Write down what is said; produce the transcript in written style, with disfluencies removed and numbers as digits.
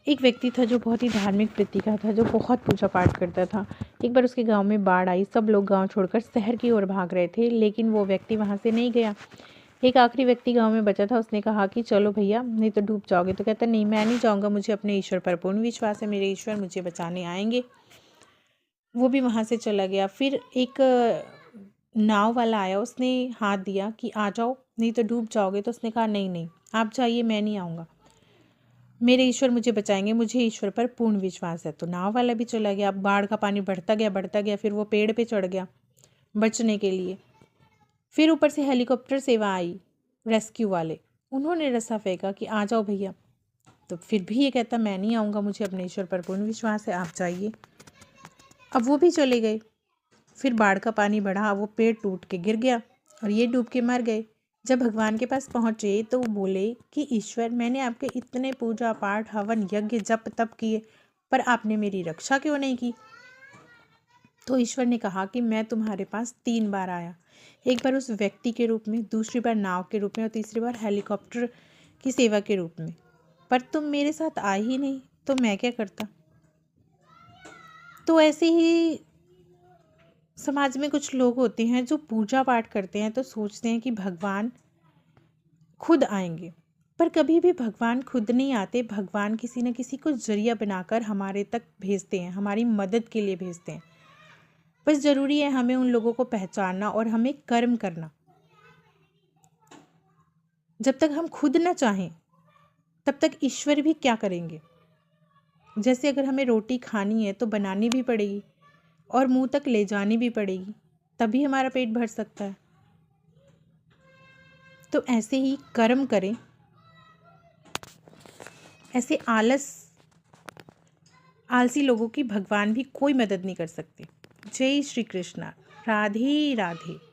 एक व्यक्ति था जो बहुत ही धार्मिक वृत्ति का था, जो बहुत पूजा पाठ करता था। एक बार उसके गांव में बाढ़ आई, सब लोग गांव छोड़कर शहर की ओर भाग रहे थे, लेकिन वो व्यक्ति वहां से नहीं गया। एक आखिरी व्यक्ति गांव में बचा था। उसने कहा कि चलो भैया, नहीं तो डूब जाओगे। तो कहता नहीं, मैं नहीं जाऊंगा, मुझे अपने ईश्वर पर पूर्ण विश्वास है, मेरे ईश्वर मुझे बचाने आएंगे। वो भी वहां से चला गया। फिर एक नाव वाला आया, उसने हाथ दिया कि आ जाओ, नहीं तो डूब जाओगे। तो उसने कहा नहीं नहीं, आप जाइए, मैं नहीं आऊँगा, मेरे ईश्वर मुझे बचाएंगे, मुझे ईश्वर पर पूर्ण विश्वास है। तो नाव वाला भी चला गया। अब बाढ़ का पानी बढ़ता गया बढ़ता गया। फिर वो पेड़ पे चढ़ गया बचने के लिए। फिर ऊपर से हेलीकॉप्टर सेवा आई, रेस्क्यू वाले, उन्होंने रस्सा फेंका कि आ जाओ भैया। तो फिर भी ये कहता मैं नहीं आऊँगा, मुझे अपने ईश्वर पर पूर्ण विश्वास है, आप जाइए। अब वो भी चले गए। फिर बाढ़ का पानी बढ़ा, वो पेड़ टूट के गिर गया और ये डूब के मर गए। जब भगवान के पास पहुँचे तो वो बोले कि ईश्वर, मैंने आपके इतने पूजा पाठ हवन यज्ञ जप तप किए, पर आपने मेरी रक्षा क्यों नहीं की। तो ईश्वर ने कहा कि मैं तुम्हारे पास 3 बार आया, एक बार उस व्यक्ति के रूप में, दूसरी बार नाव के रूप में और तीसरी बार हेलीकॉप्टर की सेवा के रूप में, पर तुम मेरे साथ आए ही नहीं, तो मैं क्या करता। तो ऐसे ही समाज में कुछ लोग होते हैं जो पूजा पाठ करते हैं तो सोचते हैं कि भगवान खुद आएंगे, पर कभी भी भगवान खुद नहीं आते। भगवान किसी न किसी को जरिया बनाकर हमारे तक भेजते हैं, हमारी मदद के लिए भेजते हैं। बस ज़रूरी है हमें उन लोगों को पहचानना और हमें कर्म करना। जब तक हम खुद न चाहें तब तक ईश्वर भी क्या करेंगे। जैसे अगर हमें रोटी खानी है तो बनानी भी पड़ेगी और मुंह तक ले जानी भी पड़ेगी, तभी हमारा पेट भर सकता है। तो ऐसे ही कर्म करें। ऐसे आलसी लोगों की भगवान भी कोई मदद नहीं कर सकते। जय श्री कृष्णा। राधे राधे।